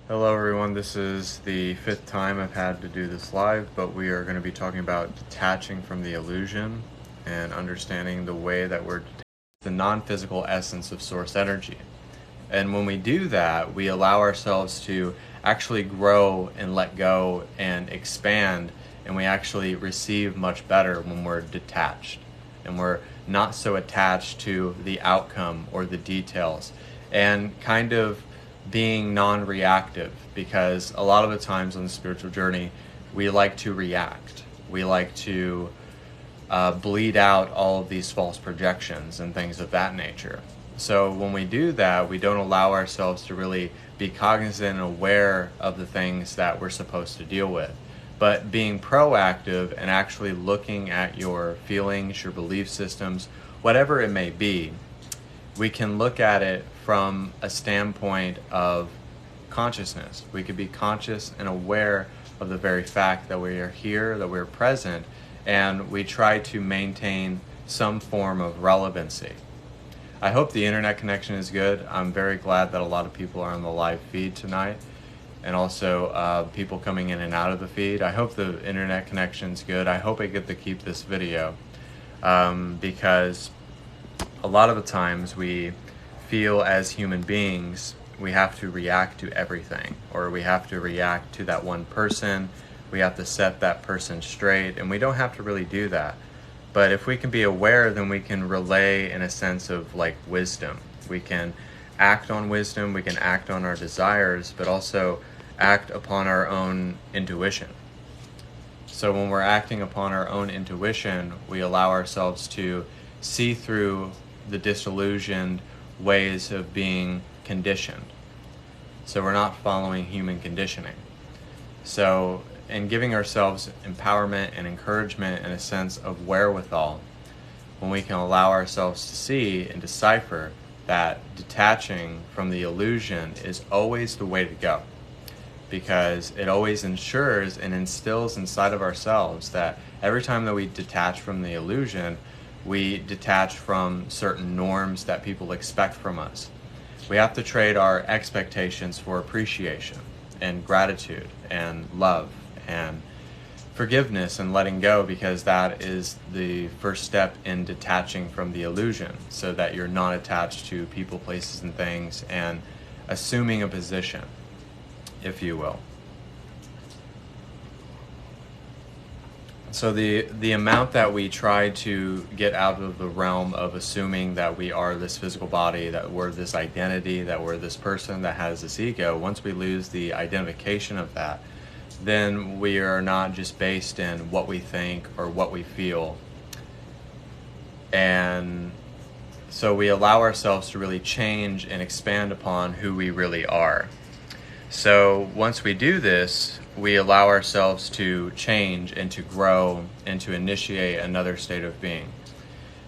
Hello everyone, this is the fifth time I've had to do this live, but we are going to be talking about detaching from the illusion and understanding the way that we're the non-physical essence of source energy. And when we do that, we allow ourselves to actually grow and let go and expand, and we actually receive much better when we're detached and we're not so attached to the outcome or the details, and kind of being non-reactive, because a lot of the times on the spiritual journey we like to react. We like to bleed out all of these false projections and things of that nature. So when we do that, we don't allow ourselves to really be cognizant and aware of the things that we're supposed to deal with. But being proactive and actually looking at your feelings, your belief systems, whatever it may be, we can look at it from a standpoint of consciousness. We could be conscious and aware of the very fact that we are here, that we're present, and we try to maintain some form of relevancy. I hope the internet connection is good. I'm very glad that a lot of people are on the live feed tonight, and also people coming in and out of the feed. I hope the internet connection is good. I hope I get to keep this video because a lot of the times we feel as human beings we have to react to everything, or we have to react to that one person. We have to set that person straight, and we don't have to really do that. But if we can be aware, then we can relay in a sense of like wisdom. We can act on wisdom, we can act on our desires, but also act upon our own intuition. So when we're acting upon our own intuition, we allow ourselves to see through the disillusioned ways of being conditioned. So we're not following human conditioning. So in giving ourselves empowerment and encouragement and a sense of wherewithal, when we can allow ourselves to see and decipher that detaching from the illusion is always the way to go, because it always ensures and instills inside of ourselves that every time that we detach from the illusion, we detach from certain norms that people expect from us. We have to trade our expectations for appreciation and gratitude and love and forgiveness and letting go, because that is the first step in detaching from the illusion, so that you're not attached to people, places, and things and assuming a position, if you will. So the amount that we try to get out of the realm of assuming that we are this physical body, that we're this identity, that we're this person that has this ego, once we lose the identification of that, then we are not just based in what we think or what we feel. And so we allow ourselves to really change and expand upon who we really are. So once we do this, we allow ourselves to change and to grow and to initiate another state of being.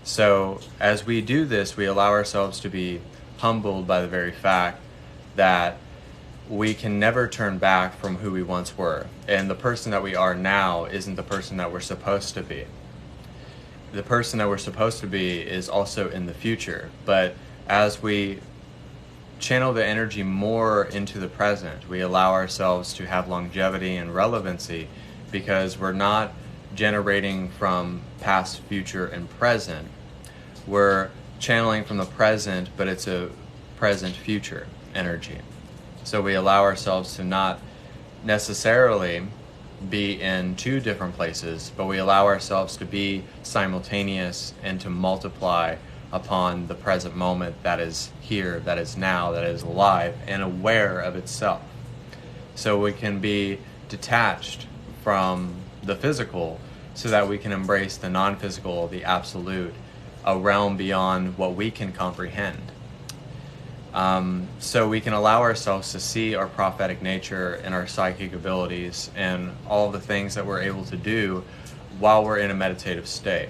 So as we do this, we allow ourselves to be humbled by the very fact that we can never turn back from who we once were. And the person that we are now isn't the person that we're supposed to be. The person that we're supposed to be is also in the future. But as we channel the energy more into the present, we allow ourselves to have longevity and relevancy, because we're not generating from past, future, and present. We're channeling from the present, but it's a present future energy. So we allow ourselves to not necessarily be in two different places, but we allow ourselves to be simultaneous and to multiply upon the present moment that is here, that is now, that is alive and aware of itself. So we can be detached from the physical so that we can embrace the non-physical, the absolute, a realm beyond what we can comprehend. So we can allow ourselves to see our prophetic nature and our psychic abilities and all the things that we're able to do while we're in a meditative state.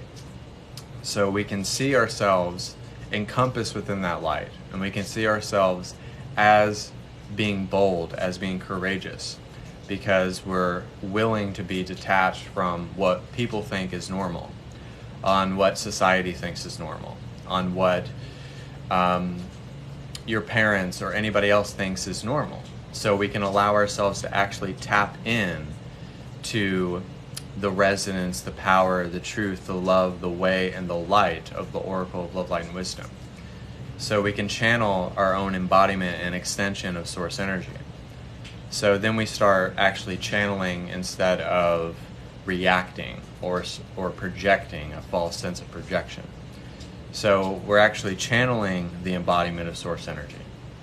So we can see ourselves encompassed within that light, and we can see ourselves as being bold, as being courageous, because we're willing to be detached from what people think is normal, on what society thinks is normal, on what your parents or anybody else thinks is normal. so we can allow ourselves to actually tap in to the resonance, the power, the truth, the love, the way, and the light of the Oracle of Love, Light, and Wisdom. So we can channel our own embodiment and extension of source energy. So then we start actually channeling instead of reacting or projecting, a false sense of projection. So we're actually channeling the embodiment of source energy,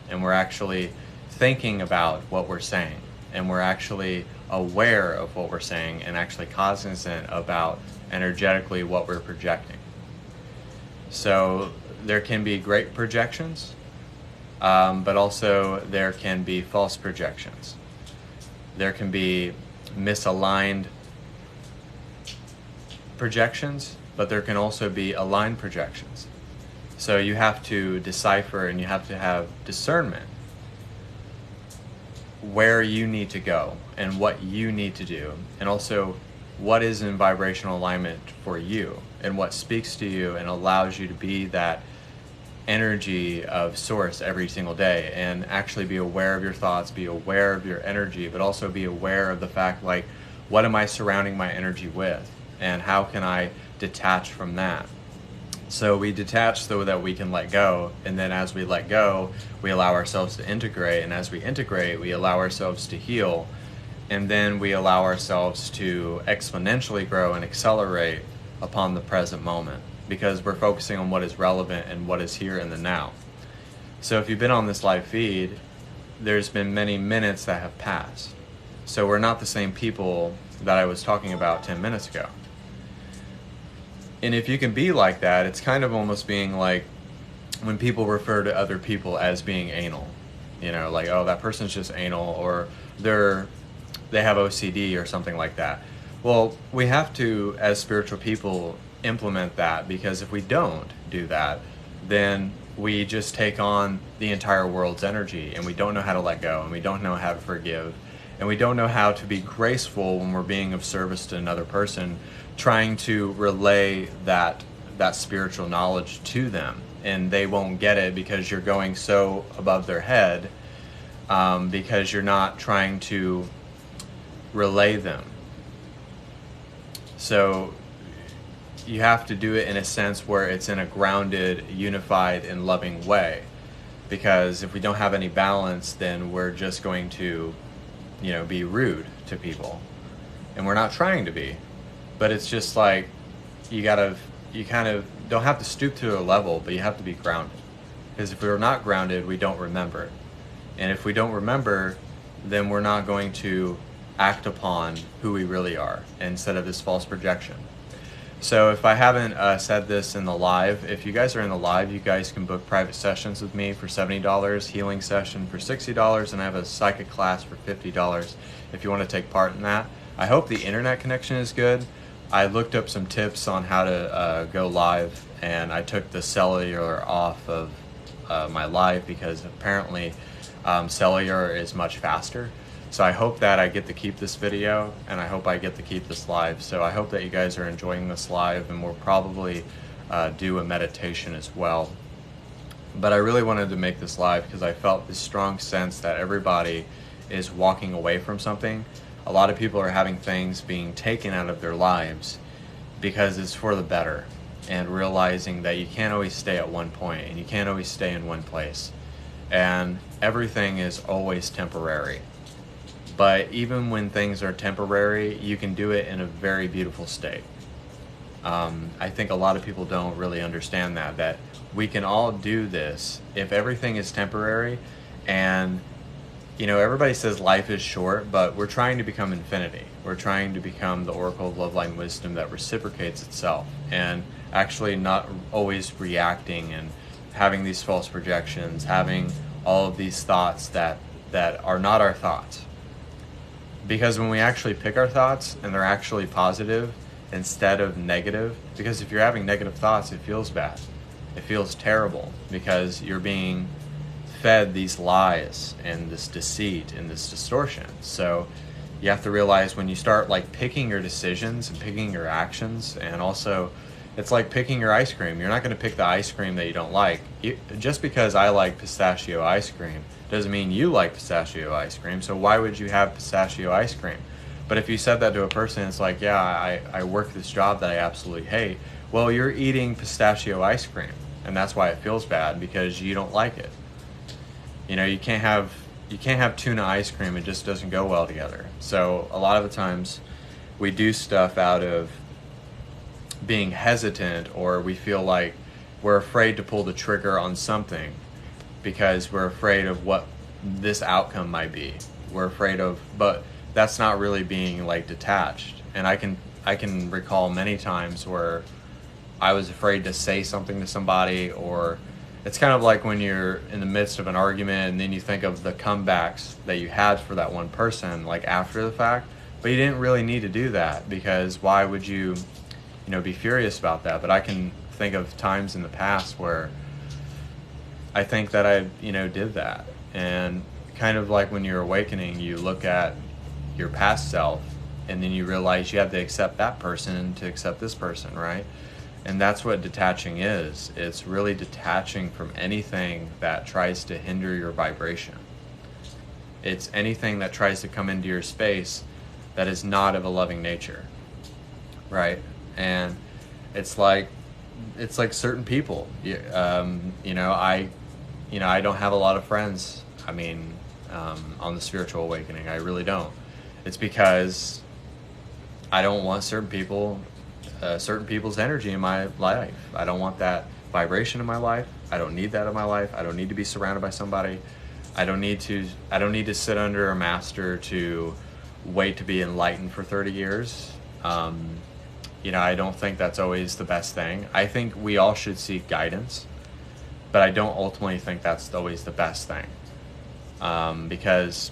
and we're actually thinking about what we're saying, and we're actually aware of what we're saying and actually cognizant about energetically what we're projecting. So there can be great projections, but also there can be false projections. There can be misaligned projections, but there can also be aligned projections. So you have to decipher and you have to have discernment where you need to go and what you need to do, and also what is in vibrational alignment for you and what speaks to you and allows you to be that energy of source every single day, and actually be aware of your thoughts, be aware of your energy, but also be aware of the fact, like, what am I surrounding my energy with, and how can I detach from that? So we detach so that we can let go, and then as we let go, we allow ourselves to integrate, and as we integrate, we allow ourselves to heal, and then we allow ourselves to exponentially grow and accelerate upon the present moment, because we're focusing on what is relevant and what is here in the now. So if you've been on this live feed, there's been many minutes that have passed. So we're not the same people that I was talking about 10 minutes ago. And if you can be like that, it's kind of almost being like when people refer to other people as being anal. You know, like, oh, that person's just anal, or they have OCD or something like that. Well, we have to, as spiritual people, implement that, because if we don't do that, then we just take on the entire world's energy, and we don't know how to let go, and we don't know how to forgive, and we don't know how to be graceful when we're being of service to another person, trying to relay that spiritual knowledge to them, and they won't get it because you're going so above their head, because you're not trying to relay them. So you have to do it in a sense where it's in a grounded, unified, and loving way, because if we don't have any balance, then we're just going to, be rude to people, and we're not trying to be. But it's just like you kind of don't have to stoop to a level, but you have to be grounded, because if we're not grounded, we don't remember, and if we don't remember, then we're not going to act upon who we really are instead of this false projection. So if I haven't said this in the live, if you guys are in the live, you guys can book private sessions with me for $70, healing session for $60, and I have a psychic class for $50 if you want to take part in that. I hope the internet connection is good. I looked up some tips on how to go live, and I took the cellular off of my live because apparently cellular is much faster. So I hope that I get to keep this video, and I hope I get to keep this live. So I hope that you guys are enjoying this live, and we'll probably do a meditation as well. But I really wanted to make this live because I felt this strong sense that everybody is walking away from something. A lot of people are having things being taken out of their lives because it's for the better, and realizing that you can't always stay at one point, and you can't always stay in one place, and everything is always temporary. But even when things are temporary, you can do it in a very beautiful state. I think a lot of people don't really understand that we can all do this if everything is temporary. And everybody says life is short, but we're trying to become infinity. We're trying to become the Oracle of Love, Light, and Wisdom that reciprocates itself, and actually not always reacting and having these false projections, having all of these thoughts that are not our thoughts. Because when we actually pick our thoughts and they're actually positive instead of negative, because if you're having negative thoughts, it feels bad. It feels terrible because you're being fed these lies and this deceit and this distortion. So you have to realize when you start picking your decisions and picking your actions, and also It's like picking your ice cream. You're not going to pick the ice cream that you don't like. Just because I like pistachio ice cream doesn't mean you like pistachio ice cream. So why would you have pistachio ice cream? But if you said that to a person, it's like, yeah, I work this job that I absolutely hate. Well, you're eating pistachio ice cream, and that's why it feels bad, because you don't like it. You know, you can't have tuna ice cream. It just doesn't go well together. So a lot of the times we do stuff out of being hesitant, or we feel like we're afraid to pull the trigger on something because we're afraid of what this outcome might be. We're afraid of, but that's not really being like detached. And I can recall many times where I was afraid to say something to somebody, or it's kind of like when you're in the midst of an argument and then you think of the comebacks that you had for that one person, like after the fact, but you didn't really need to do that, because why would you be furious about that? But I can think of times in the past where I think that I, did that. And kind of like when you're awakening, you look at your past self and then you realize you have to accept that person to accept this person, right? And that's what detaching is. It's really detaching from anything that tries to hinder your vibration. It's anything that tries to come into your space that is not of a loving nature, right? And it's like certain people. I don't have a lot of friends. I mean, on the spiritual awakening, I really don't. It's because I don't want certain people's energy in my life. I don't want that vibration in my life. I don't need that in my life. I don't need to be surrounded by somebody. I don't need to sit under a master to wait to be enlightened for 30 years. I don't think that's always the best thing. I think we all should seek guidance, but I don't ultimately think that's always the best thing. Because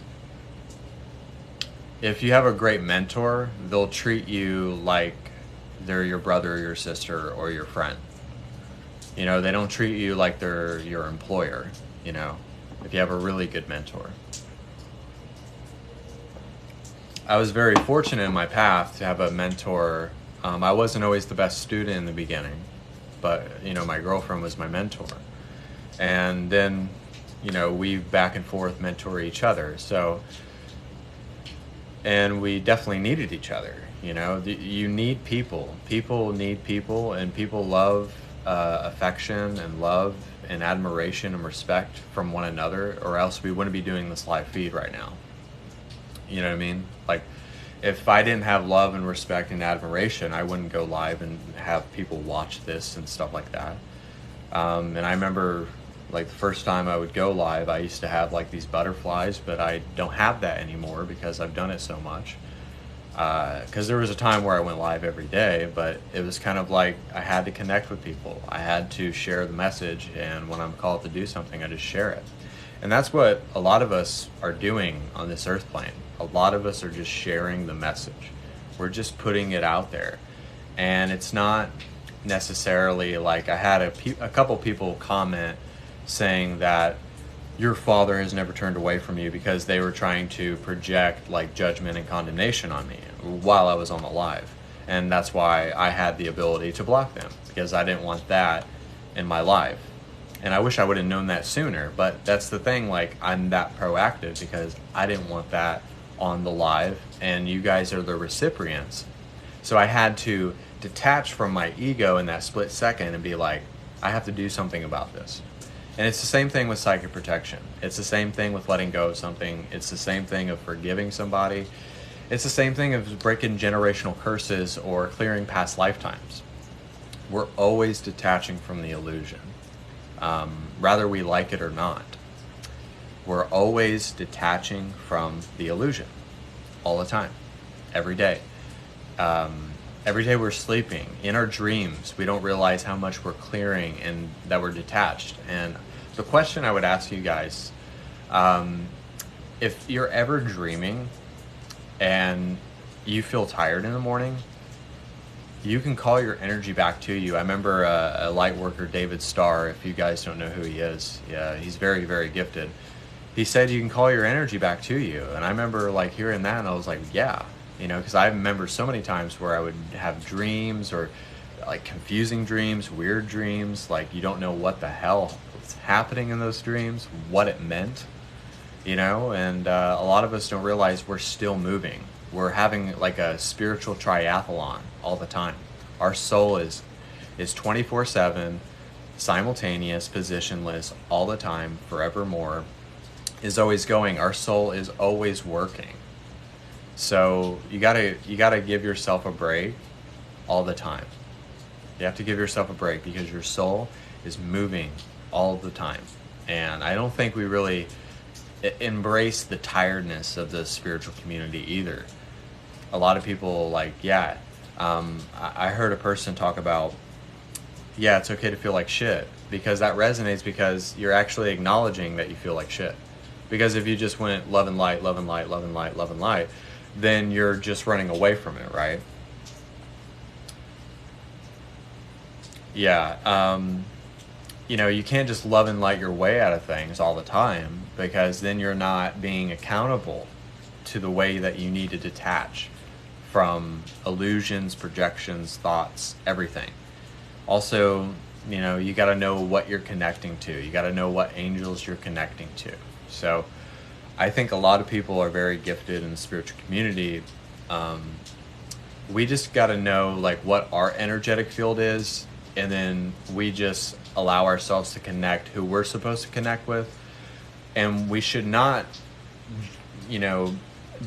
if you have a great mentor, they'll treat you like they're your brother or your sister or your friend. They don't treat you like they're your employer, if you have a really good mentor. I was very fortunate in my path to have a mentor. I wasn't always the best student in the beginning, but, my girlfriend was my mentor. And then, we back and forth mentor each other. So, and we definitely needed each other. You need people. People need people, and people love affection and love and admiration and respect from one another, or else we wouldn't be doing this live feed right now. You know what I mean? Like, if I didn't have love and respect and admiration, I wouldn't go live and have people watch this and stuff like that. And I remember, like, the first time I would go live, I used to have like these butterflies, but I don't have that anymore because I've done it so much. Because there was a time where I went live every day, but it was kind of like I had to connect with people. I had to share the message, and when I'm called to do something, I just share it. And that's what a lot of us are doing on this earth plane. A lot of us are just sharing the message. We're just putting it out there. And it's not necessarily like, I had a couple people comment saying that your father has never turned away from you, because they were trying to project like judgment and condemnation on me while I was on the live. And that's why I had the ability to block them, because I didn't want that in my life. And I wish I would have known that sooner, but that's the thing, like, I'm that proactive because I didn't want that on the live, and you guys are the recipients. So I had to detach from my ego in that split second and be like, I have to do something about this. And it's the same thing with psychic protection. It's the same thing with letting go of something. It's the same thing of forgiving somebody. It's the same thing of breaking generational curses or clearing past lifetimes. We're always detaching from the illusion. Whether we like it or not. We're always detaching from the illusion. All the time. Every day. Every day we're sleeping. In our dreams, we don't realize how much we're clearing and that we're detached. And the question I would ask you guys, if you're ever dreaming and you feel tired in the morning, you can call your energy back to you. I remember a light worker, David Starr, if you guys don't know who he is. Yeah, he's very, very gifted. He said you can call your energy back to you. And I remember like hearing that, and I was like, yeah. Because I remember so many times where I would have dreams or like confusing dreams, weird dreams, like you don't know what the hell is happening in those dreams, what it meant, and a lot of us don't realize we're still moving. We're having like a spiritual triathlon all the time. Our soul is 24/7, simultaneous, positionless, all the time, forevermore, is always going. Our soul is always working. So you gotta give yourself a break all the time. You have to give yourself a break because your soul is moving all the time. And I don't think we really embrace the tiredness of the spiritual community either. A lot of people I heard a person talk about, it's okay to feel like shit, because that resonates, because you're actually acknowledging that you feel like shit. Because if you just went love and light, love and light, love and light, love and light, then you're just running away from it, right? You can't just love and light your way out of things all the time, because then you're not being accountable to the way that you need to detach from illusions, projections, thoughts, everything. Also, you got to know what you're connecting to. You got to know what angels you're connecting to. So I think a lot of people are very gifted in the spiritual community. We just got to know what our energetic field is, and then we just allow ourselves to connect who we're supposed to connect with. And we should not,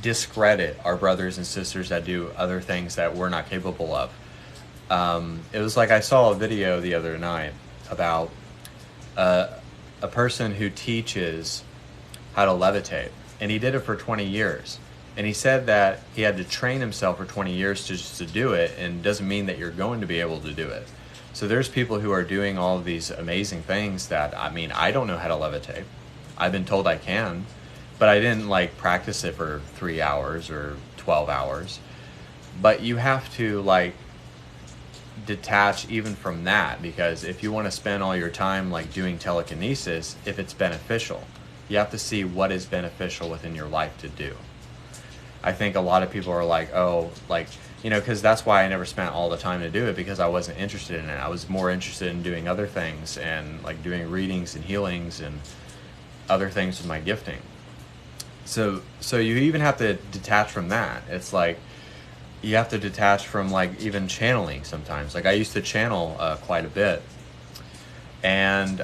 discredit our brothers and sisters that do other things that we're not capable of. It was like I saw a video the other night about a person who teaches how to levitate, and he did it for 20 years. And he said that he had to train himself for 20 years to do it, and it doesn't mean that you're going to be able to do it. So there's people who are doing all of these amazing things that, I don't know how to levitate. I've been told I can, but I didn't practice it for 3 hours or 12 hours. But you have to detach even from that, because if you want to spend all your time doing telekinesis, if it's beneficial, you have to see what is beneficial within your life to do. I think a lot of people are because that's why I never spent all the time to do it, because I wasn't interested in it. I was more interested in doing other things, and doing readings and healings and other things with my gifting. So you even have to detach from that. It's you have to detach from even channeling sometimes. I used to channel quite a bit, and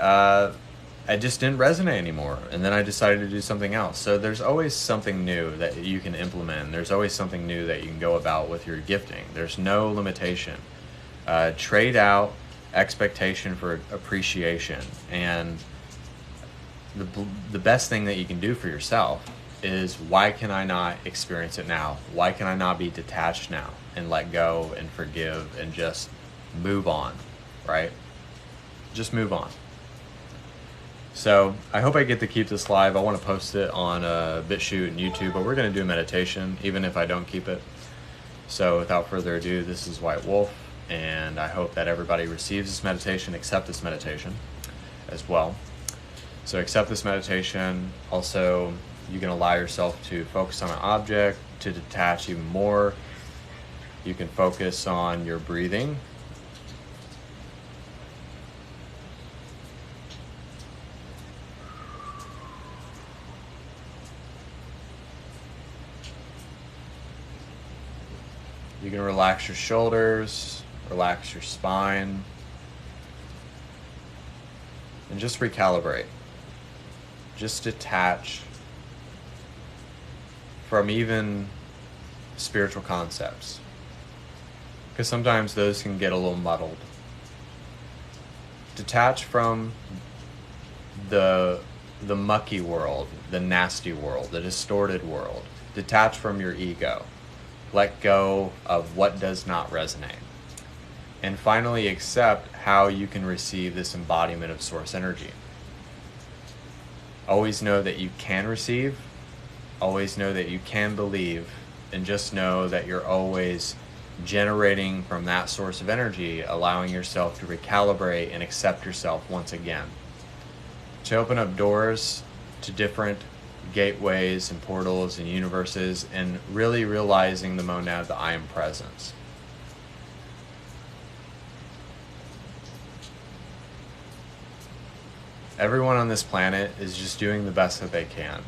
I just didn't resonate anymore. And then I decided to do something else. So there's always something new that you can implement. There's always something new that you can go about with your gifting. There's no limitation. Trade out expectation for appreciation. And the best thing that you can do for yourself is, why can I not experience it now? Why can I not be detached now and let go and forgive and just move on, right? Just move on. So I hope I get to keep this live. I want to post it on BitChute and YouTube, but we're going to do a meditation even if I don't keep it. So without further ado, this is White Wolf, and I hope that everybody receives this meditation, accept this meditation as well. So accept this meditation. Also, you can allow yourself to focus on an object, to detach even more. You can focus on your breathing. You can relax your shoulders, relax your spine, and just recalibrate. Just detach from even spiritual concepts, because sometimes those can get a little muddled. Detach from the mucky world, the nasty world, the distorted world. Detach from your ego. Let go of what does not resonate. And finally, accept how you can receive this embodiment of source energy. Always know that you can receive. Always know that you can believe. And just know that you're always generating from that source of energy, allowing yourself to recalibrate and accept yourself once again. To open up doors to different gateways and portals and universes, and really realizing the monad, the I am presence. Everyone on this planet is just doing the best that they can.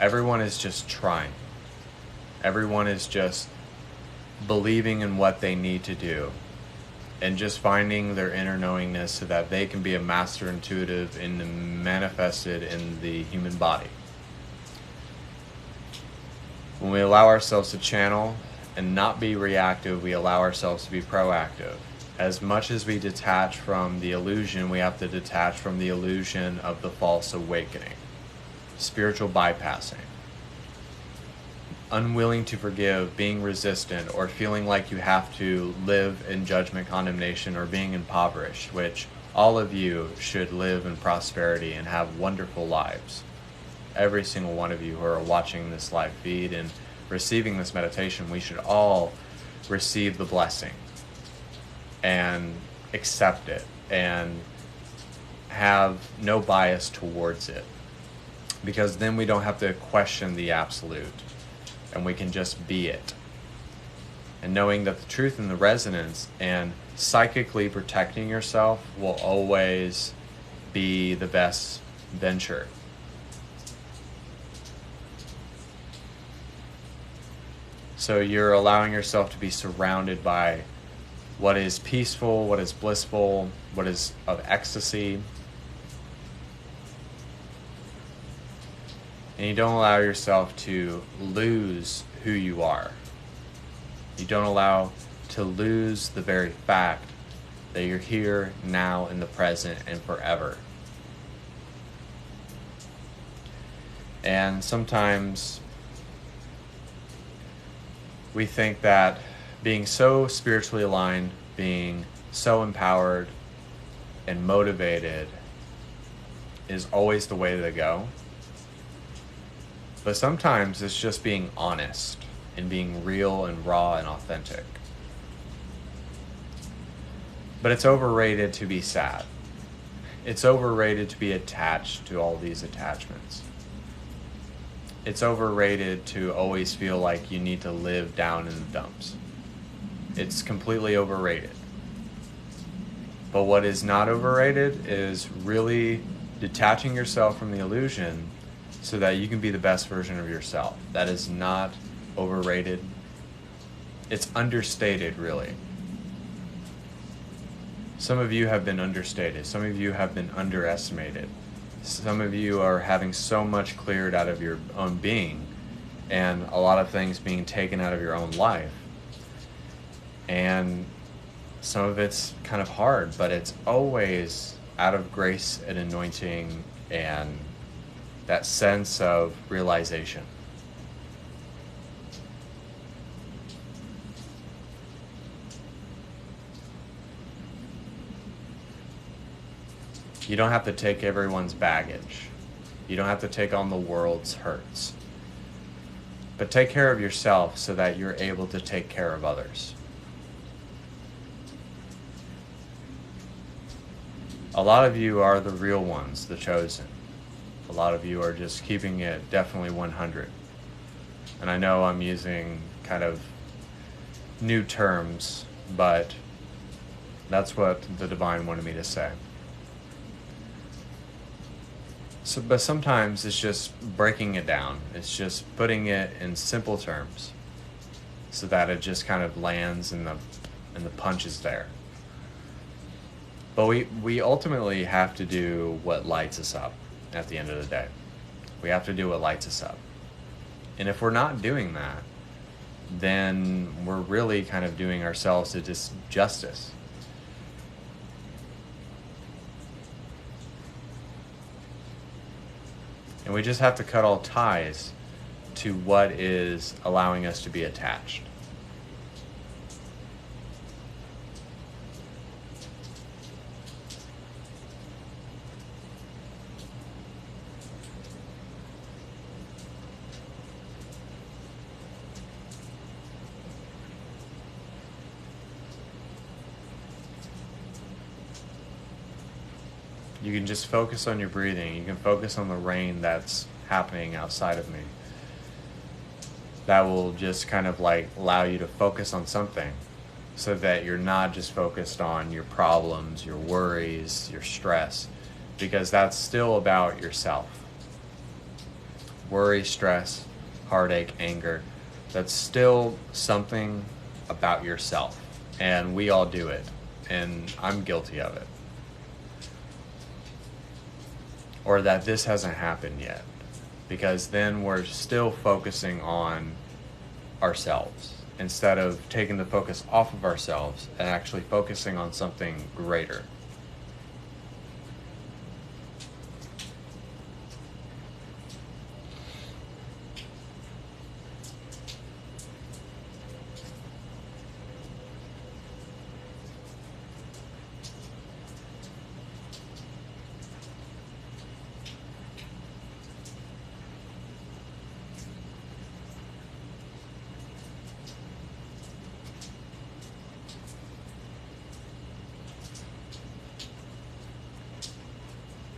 Everyone is just trying. Everyone is just believing in what they need to do and just finding their inner knowingness so that they can be a master intuitive and manifested in the human body. When we allow ourselves to channel and not be reactive, we allow ourselves to be proactive. As much as we detach from the illusion, we have to detach from the illusion of the false awakening, spiritual bypassing, unwilling to forgive, being resistant, or feeling like you have to live in judgment, condemnation, or being impoverished, which all of you should live in prosperity and have wonderful lives. Every single one of you who are watching this live feed and receiving this meditation, we should all receive the blessing and accept it and have no bias towards it, because then we don't have to question the absolute and we can just be it. And knowing that the truth and the resonance and psychically protecting yourself will always be the best venture. So you're allowing yourself to be surrounded by what is peaceful, what is blissful, what is of ecstasy. And you don't allow yourself to lose who you are. You don't allow to lose the very fact that you're here now in the present and forever. And sometimes we think that being so spiritually aligned, being so empowered and motivated is always the way to go. But sometimes it's just being honest and being real and raw and authentic. But it's overrated to be sad. It's overrated to be attached to all these attachments. It's overrated to always feel like you need to live down in the dumps. It's completely overrated. But what is not overrated is really detaching yourself from the illusion so that you can be the best version of yourself. That is not overrated. It's understated, really. Some of you have been understated. Some of you have been underestimated. Some of you are having so much cleared out of your own being and a lot of things being taken out of your own life. And some of it's kind of hard, but it's always out of grace and anointing and that sense of realization. You don't have to take everyone's baggage. You don't have to take on the world's hurts. But take care of yourself so that you're able to take care of others. A lot of you are the real ones, the chosen. A lot of you are just keeping it definitely 100. And I know I'm using kind of new terms, but that's what the divine wanted me to say. So, but sometimes it's just breaking it down. It's just putting it in simple terms so that it just kind of lands and the punch is there. But we ultimately have to do what lights us up at the end of the day. We have to do what lights us up. And if we're not doing that, then we're really kind of doing ourselves a disjustice. And we just have to cut all ties to what is allowing us to be attached. You can just focus on your breathing. You can focus on the rain that's happening outside of me. That will just kind of like allow you to focus on something. so that you're not just focused on your problems, your worries, your stress, because that's still about yourself. Worry, stress, heartache, anger, that's still something about yourself. And we all do it. And I'm guilty of it. Or that this hasn't happened yet. Because then we're still focusing on ourselves instead of taking the focus off of ourselves and actually focusing on something greater.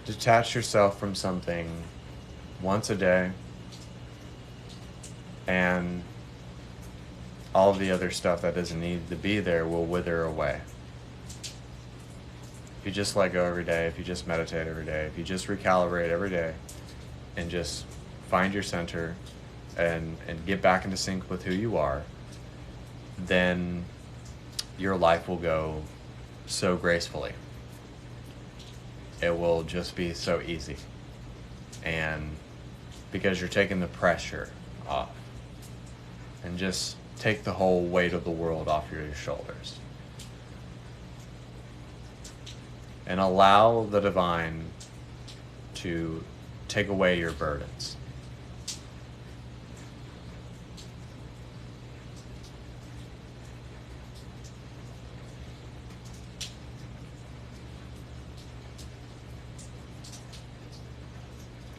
Detach yourself from something once a day, and all of the other stuff that doesn't need to be there will wither away. If you just let go every day, if you just meditate every day, if you just recalibrate every day and just find your center and get back into sync with who you are, then your life will go so gracefully. It will just be so easy. And because you're taking the pressure off and just take the whole weight of the world off your shoulders. And allow the divine to take away your burdens.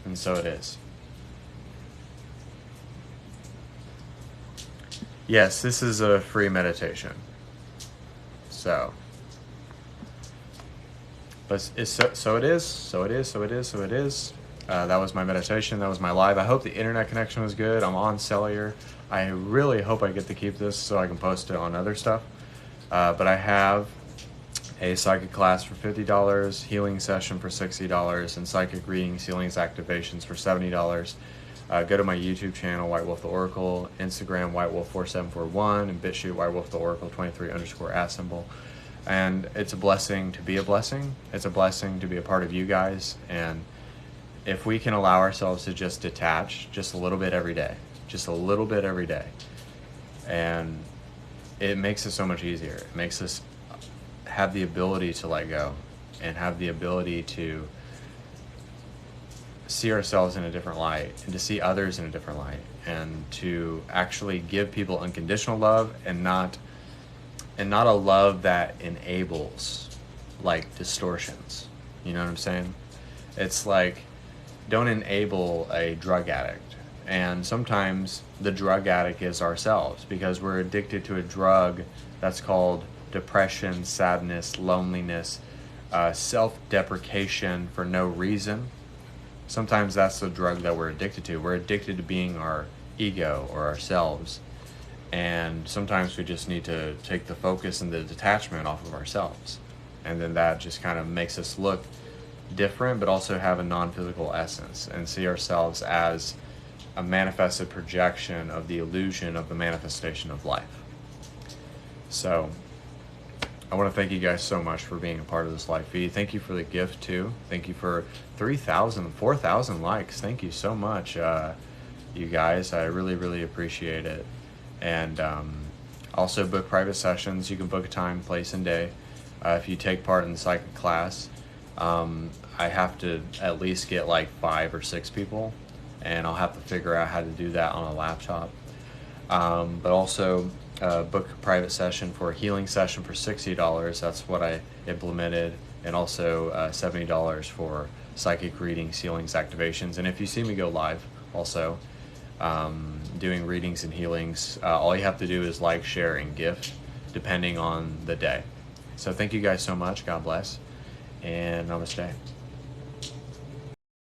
And so it is. Yes, this is a free meditation. So it is. That was my meditation. That was my live. I hope the internet connection was good. I'm on cellular. I really hope I get to keep this so I can post it on other stuff. But I have a psychic class for $50, healing session for $60, and psychic readings, healings, activations for $70. Go to my YouTube channel, White Wolf the Oracle, Instagram, whitewolf4741, and BitChute, whitewolftheoracle23_@. And it's a blessing to be a blessing. It's a blessing to be a part of you guys. And if we can allow ourselves to just detach just a little bit every day, just a little bit every day, and it makes it so much easier. It makes us have the ability to let go and have the ability to see ourselves in a different light and to see others in a different light and to actually give people unconditional love and not a love that enables like distortions. You know what I'm saying? It's like, don't enable a drug addict. And sometimes the drug addict is ourselves because we're addicted to a drug that's called depression, sadness, loneliness, self-deprecation for no reason. Sometimes that's the drug that we're addicted to. We're addicted to being our ego or ourselves. And sometimes we just need to take the focus and the detachment off of ourselves. And then that just kind of makes us look different, but also have a non-physical essence and see ourselves as a manifested projection of the illusion of the manifestation of life. So I want to thank you guys so much for being a part of this live feed. Thank you for the gift too. Thank you for 3,000, 4,000 likes. Thank you so much, you guys. I really, really appreciate it. And also book private sessions. You can book a time, place, and day. If you take part in the psychic class, I have to at least get like 5 or 6 people, and I'll have to figure out how to do that on a laptop. But also book a private session for a healing session for $60. That's what I implemented. And also $70 for psychic readings, healings, activations. And if you see me go live also doing readings and healings, all you have to do is like, share, and gift depending on the day. So thank you guys so much. God bless. And namaste.